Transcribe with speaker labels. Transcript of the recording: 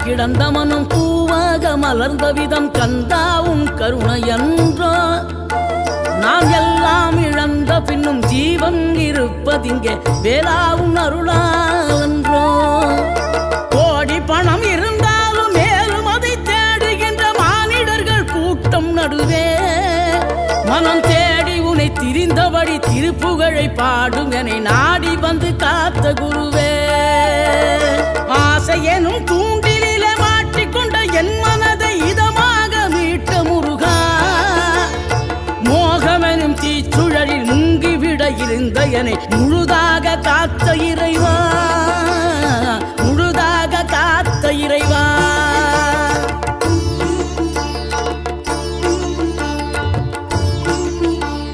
Speaker 1: கிடந்த மனம் பூவாக மலர்ந்த விதம் கந்தாவும் கருணையன்றோ நாம் எல்லாம் இழந்த பின்னும் ஜீவன் இருப்பதிங்கே வேளாவும் அருளாவென்றோ கோடி பணம் இருந்தாலும் மேலும் அதை தேடுகின்ற மானிடர்கள் கூட்டம் நடுவே மனம் தேடி உனை திரிந்தபடி திருப்புகழை பாடும் என நாடி வந்து காத்த குருவே ஆசை எனும் தூண்டிலே மாட்டிக்கொண்ட என் மனதை இதமாக மீட்ட முருகா மோகமெனும் தீச்சுழலில் முங்கிவிட இருந்த என்னை முழுதாக காத்த இறைவா